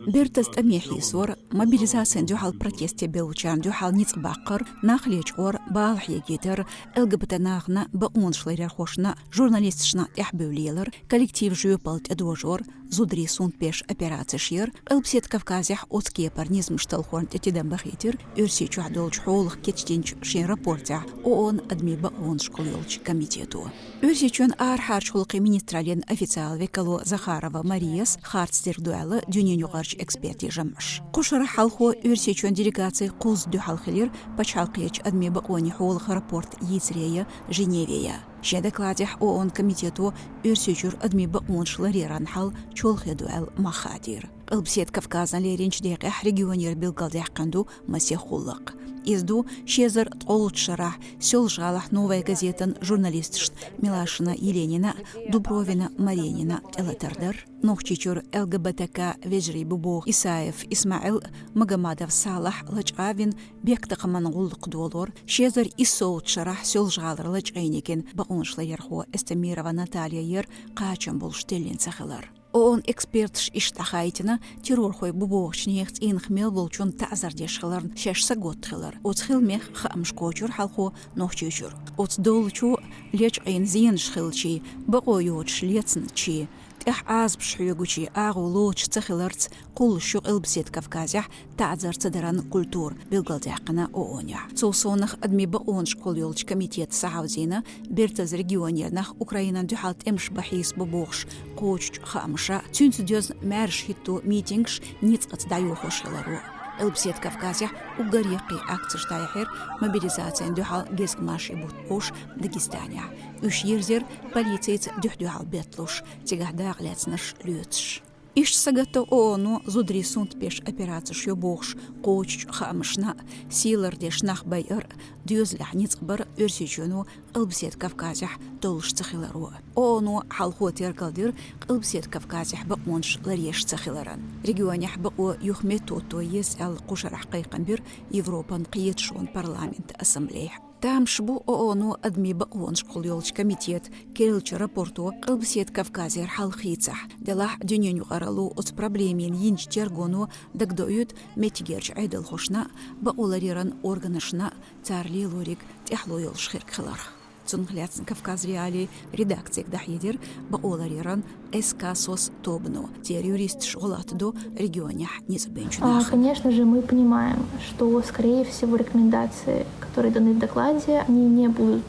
بيرتست أميحي صور موبيليزاسيون ديوحال بروتيستي بيلوچان ديوحال نيص باقر ناخليج غور بالحي جيتر الجبت ناغنا بقون شلير خوشنا جورناليستشنا يحبوليلر كوللектив جيوبالت ادوجور زودري سون بيش операция شير البسيت كافكازيح اوتكي برنيزم шталхорн تتدم بخيتر يرسي чухдолч حولخ كيتشتينч شين رابورتع اون ادمي بقون شكوليولچ комитету يرسي чун архарч хулқи министрален официал векало Захарова Мариас хартстер дуэлы дюнен югарч эксперти жамш кушара халхо يرسي чун делегации куз дюхалхилер пачалқиеч адми бақони حولخ рапорт يسريه Женевия شدكلاتح أون комитету يرسيجر أدمي بقون شلريران حل شولخ دوال مخادير البسيت كافكازا ليرينش ديقح ريجيونير بالقلديح قندو مسيح خلق إزدو شيزر تقولت شرح سيول جالح نوفاي газетан журналистшт Милашина Еленина Дубровина Маренина Элатардер نوخчичур ЛГБТК Вежри Бубох Исаев Исмаил Магомадов Салах Лачавин бектақаман غلق دولور شيزر إسوت شرح سيول جالر لچайникен بقونشليرخو Эстемирова Наталья Ер قاچن болштелин сахалар Он экспертш иштахайтина террор хой бубоочнехт инхмел волчун тазардешхаларн шешса готхалар. Оцхилмех хамшкочур халхо нохчучур. Оцдолчу леч айнзин шхилчи бaqoyоч лецнчи. Тех азбшхюгучи агулоч цахиларц кул шук элбсет Кавказях тазарца даран культур билгалдяхкана ооня. Цусонах адми баон школёлч комитет саавзина бертаз регионернах Украинан дюхалт эмш бахис бубохш коч хамша цюнцдёз мэрш хиту митингш ниц ацдаюхошелару. البسيت كافكازيا وغريقي اكتش تايحير موبيليزاسيون دوحال جيسك ماشي بوتوش داغستانيا وش يرزير بوليتيت دوحال بيتلوش تيغه داغلاتنش لوتش إيش سجتو أونو زودري سونت بيش أوبراتش يبوخش قوش خامشنا سيلر ديش نخ باير ديوز لحنيت قبر يرسيجونو قلبسيت كافكازيح دولش تخيلارو أونو حالخو تيرقالدير قلبسيت كافكازيح بقونش لريش تخيلاران ريجيونيح بقو يخميتو يسأل قشر حقيقا بير يوروبان قيتشون برلامنت أسمبليح Там шбу ООНу адми бақуон школёлч комитет керилч рапорту қылбсет Кавказер халхицах делах дюнен юғаралу от проблемен йинч тергону дагдоют метигерч айдал хошна баулариран органашна царли лорик техлоёл шхиркхилар. Цунгляцн Кавказ реалии редакциях дахидер баулариран эскасос тобну тер юрист шголат до регионях незабенчунах. Конечно же, мы понимаем, что, скорее всего, рекомендации, которые даны в докладе, они не будут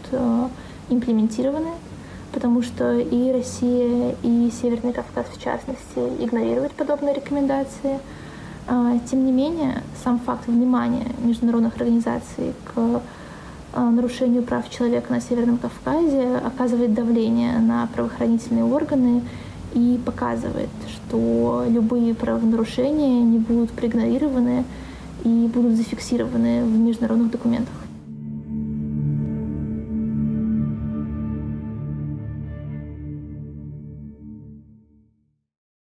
имплементированы, потому что и Россия, и Северный Кавказ, в частности, игнорируют подобные рекомендации. Тем не менее, сам факт внимания международных организаций к нарушению прав человека на Северном Кавказе оказывает давление на правоохранительные органы и показывает, что любые правонарушения не будут проигнорированы и будут зафиксированы в международных документах.